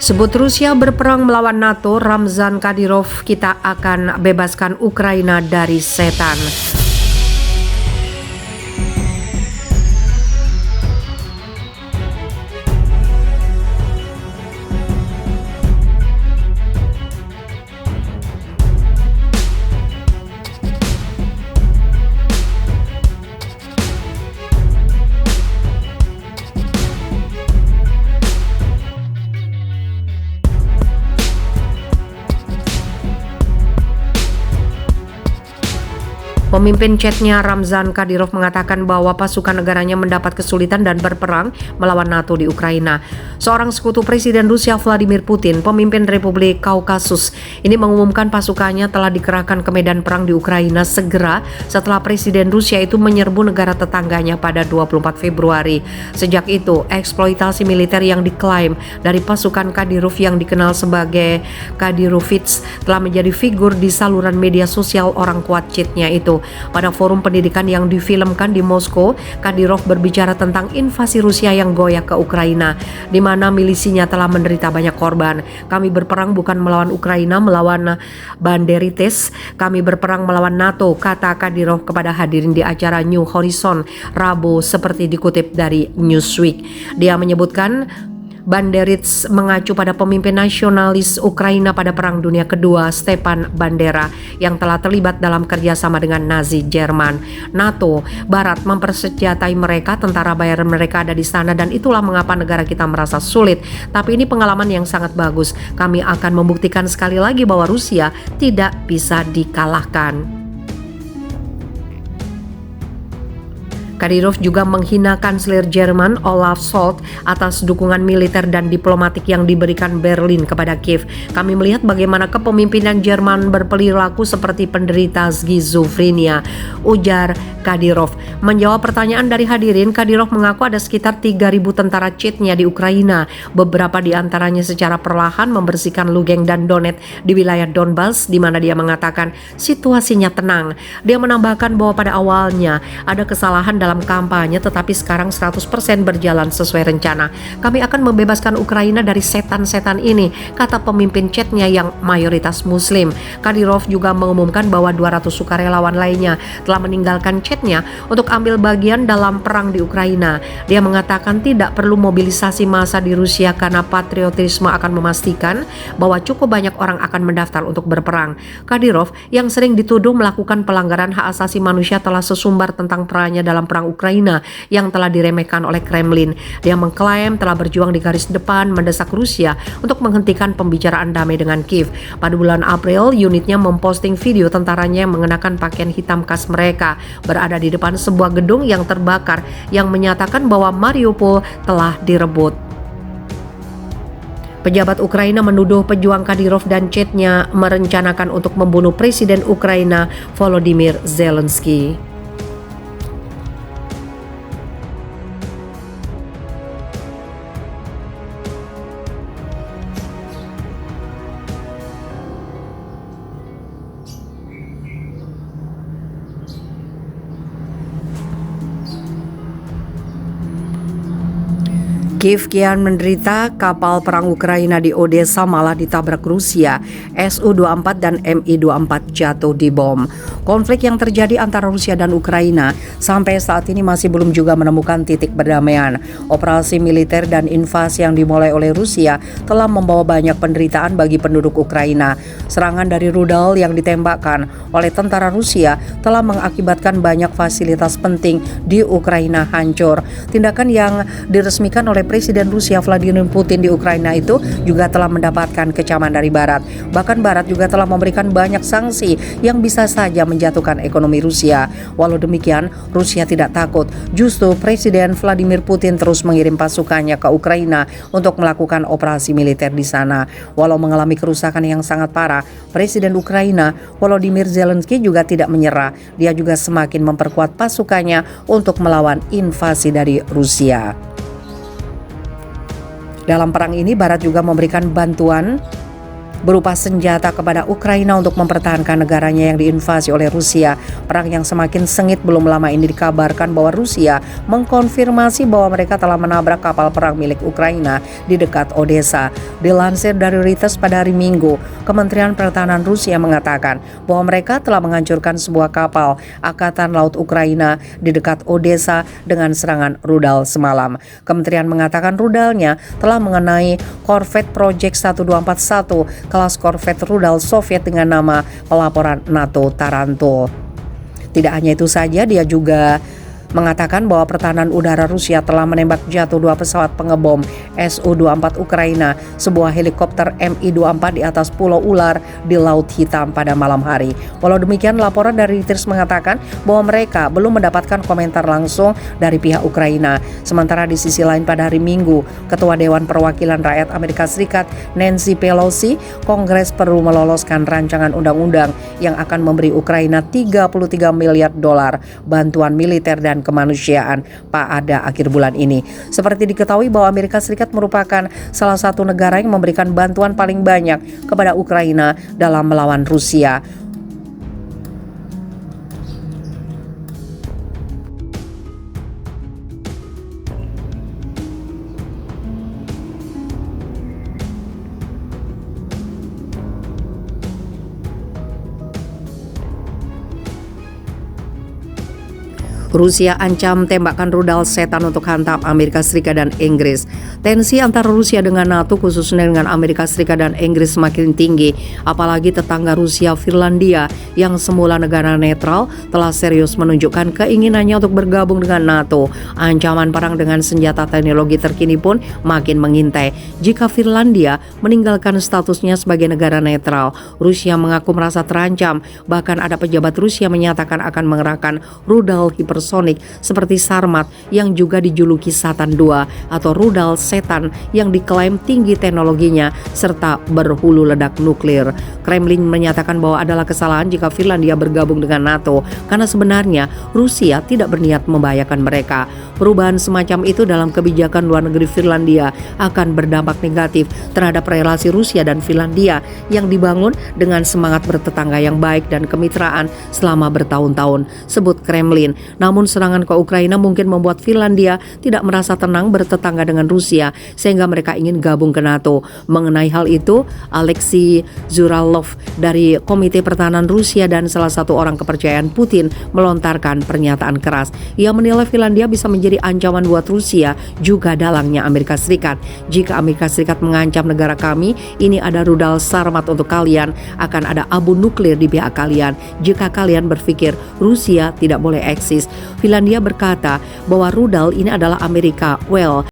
Sebut Rusia berperang melawan NATO, Ramzan Kadyrov, kita akan bebaskan Ukraina dari setan. Pemimpin Chechnya Ramzan Kadyrov mengatakan bahwa pasukan negaranya mendapat kesulitan dan berperang melawan NATO di Ukraina. Seorang sekutu Presiden Rusia Vladimir Putin, pemimpin Republik Kaukasus, ini mengumumkan pasukannya telah dikerahkan ke medan perang di Ukraina segera setelah Presiden Rusia itu menyerbu negara tetangganya pada 24 Februari. Sejak itu, eksploitasi militer yang diklaim dari pasukan Kadyrov yang dikenal sebagai Kadyrovits telah menjadi figur di saluran media sosial orang kuat Chechnya itu. Pada forum pendidikan yang difilmkan di Moskow, Kadyrov berbicara tentang invasi Rusia yang goyak ke Ukraina, di mana milisinya telah menderita banyak korban. Kami berperang bukan melawan Ukraina, melawan Banderites. Kami berperang melawan NATO, kata Kadyrov kepada hadirin di acara New Horizon Rabu, seperti dikutip dari Newsweek. Dia menyebutkan Banderits mengacu pada pemimpin nasionalis Ukraina pada Perang Dunia Kedua, Stepan Bandera, yang telah terlibat dalam kerjasama dengan Nazi Jerman. NATO, Barat mempersenjatai mereka, tentara bayaran mereka ada di sana, dan itulah mengapa negara kita merasa sulit. Tapi ini pengalaman yang sangat bagus. Kami akan membuktikan sekali lagi bahwa Rusia tidak bisa dikalahkan. Kadyrov juga menghina kanselir Jerman Olaf Scholz atas dukungan militer dan diplomatik yang diberikan Berlin kepada Kiev. Kami melihat bagaimana kepemimpinan Jerman berperilaku seperti penderita skizofrenia, ujar Kadyrov. Menjawab pertanyaan dari hadirin, Kadyrov mengaku ada sekitar 3.000 tentara Chechnya di Ukraina. Beberapa di antaranya secara perlahan membersihkan Lugansk dan Donetsk di wilayah Donbas, di mana dia mengatakan situasinya tenang. Dia menambahkan bahwa pada awalnya ada kesalahan dalam kampanye, tetapi sekarang 100% berjalan sesuai rencana. Kami akan membebaskan Ukraina dari setan-setan ini, kata pemimpin Chechnya yang mayoritas Muslim. Kadyrov juga mengumumkan bahwa 200 sukarelawan lainnya telah meninggalkan Chechnya untuk ambil bagian dalam perang di Ukraina. Dia mengatakan tidak perlu mobilisasi massa di Rusia karena patriotisme akan memastikan bahwa cukup banyak orang akan mendaftar untuk berperang. Kadyrov yang sering dituduh melakukan pelanggaran hak asasi manusia telah sesumbar tentang perannya dalam perang Ukraina yang telah diremehkan oleh Kremlin. Dia mengklaim telah berjuang di garis depan mendesak Rusia untuk menghentikan pembicaraan damai dengan Kiev. Pada bulan April, unitnya memposting video tentaranya yang mengenakan pakaian hitam khas mereka berada di depan sebuah gedung yang terbakar yang menyatakan bahwa Mariupol telah direbut. Pejabat Ukraina menuduh pejuang Kadyrov dan Chechnya merencanakan untuk membunuh Presiden Ukraina Volodymyr Zelensky. Kiev kian menderita, kapal perang Ukraina di Odessa malah ditabrak Rusia. Su-24 dan Mi-24 jatuh di bom. Konflik yang terjadi antara Rusia dan Ukraina sampai saat ini masih belum juga menemukan titik perdamaian. Operasi militer dan invasi yang dimulai oleh Rusia telah membawa banyak penderitaan bagi penduduk Ukraina. Serangan dari rudal yang ditembakkan oleh tentara Rusia telah mengakibatkan banyak fasilitas penting di Ukraina hancur. Tindakan yang diresmikan oleh Presiden Rusia Vladimir Putin di Ukraina itu juga telah mendapatkan kecaman dari Barat. Bahkan Barat juga telah memberikan banyak sanksi yang bisa saja menjatuhkan ekonomi Rusia. Walau demikian, Rusia tidak takut. Justru Presiden Vladimir Putin terus mengirim pasukannya ke Ukraina untuk melakukan operasi militer di sana. Walau mengalami kerusakan yang sangat parah, Presiden Ukraina Volodymyr Zelensky juga tidak menyerah. Dia juga semakin memperkuat pasukannya untuk melawan invasi dari Rusia. Dalam perang ini, Barat juga memberikan bantuan berupa senjata kepada Ukraina untuk mempertahankan negaranya yang diinvasi oleh Rusia. Perang yang semakin sengit. Belum lama ini dikabarkan bahwa Rusia mengkonfirmasi bahwa mereka telah menabrak kapal perang milik Ukraina di dekat Odessa. Dilansir dari Reuters pada hari Minggu, Kementerian Pertahanan Rusia mengatakan bahwa mereka telah menghancurkan sebuah kapal Angkatan Laut Ukraina di dekat Odessa dengan serangan rudal semalam. Kementerian mengatakan rudalnya telah mengenai korvet Project 1241, kelas korvet rudal Soviet dengan nama pelaporan NATO Tarantul. Tidak hanya itu saja, dia juga mengatakan bahwa pertahanan udara Rusia telah menembak jatuh 2 pesawat pengebom Su-24 Ukraina, sebuah helikopter Mi-24 di atas Pulau Ular di Laut Hitam pada malam hari. Walau demikian, laporan dari Reuters mengatakan bahwa mereka belum mendapatkan komentar langsung dari pihak Ukraina. Sementara di sisi lain pada hari Minggu, Ketua Dewan Perwakilan Rakyat Amerika Serikat Nancy Pelosi, Kongres perlu meloloskan rancangan undang-undang yang akan memberi Ukraina $33 miliar bantuan militer dan kemanusiaan pada akhir bulan ini. Seperti diketahui bahwa Amerika Serikat merupakan salah satu negara yang memberikan bantuan paling banyak kepada Ukraina dalam melawan Rusia. Rusia ancam tembakan rudal setan untuk hantam Amerika Serikat dan Inggris. Tensi antara Rusia dengan NATO, khususnya dengan Amerika Serikat dan Inggris, semakin tinggi. Apalagi tetangga Rusia, Finlandia, yang semula negara netral, telah serius menunjukkan keinginannya untuk bergabung dengan NATO. Ancaman perang dengan senjata teknologi terkini pun makin mengintai. Jika Finlandia meninggalkan statusnya sebagai negara netral, Rusia mengaku merasa terancam. Bahkan ada pejabat Rusia menyatakan akan mengerahkan rudal hipersonik seperti Sarmat yang juga dijuluki Satan II atau rudal setan yang diklaim tinggi teknologinya serta berhulu ledak nuklir. Kremlin menyatakan bahwa adalah kesalahan jika Finlandia bergabung dengan NATO karena sebenarnya Rusia tidak berniat membahayakan mereka. Perubahan semacam itu dalam kebijakan luar negeri Finlandia akan berdampak negatif terhadap relasi Rusia dan Finlandia yang dibangun dengan semangat bertetangga yang baik dan kemitraan selama bertahun-tahun, sebut Kremlin. Namun serangan ke Ukraina mungkin membuat Finlandia tidak merasa tenang bertetangga dengan Rusia sehingga mereka ingin gabung ke NATO. Mengenai hal itu, Alexei Zuralov dari Komite Pertahanan Rusia dan salah satu orang kepercayaan Putin melontarkan pernyataan keras. Ia menilai Finlandia bisa menjadi ancaman buat Rusia, juga dalangnya Amerika Serikat. Jika Amerika Serikat mengancam negara kami, ini ada rudal Sarmat untuk kalian, akan ada abu nuklir di pihak kalian. Jika kalian berpikir Rusia tidak boleh eksis. Finlandia berkata bahwa rudal ini adalah Amerika. Well,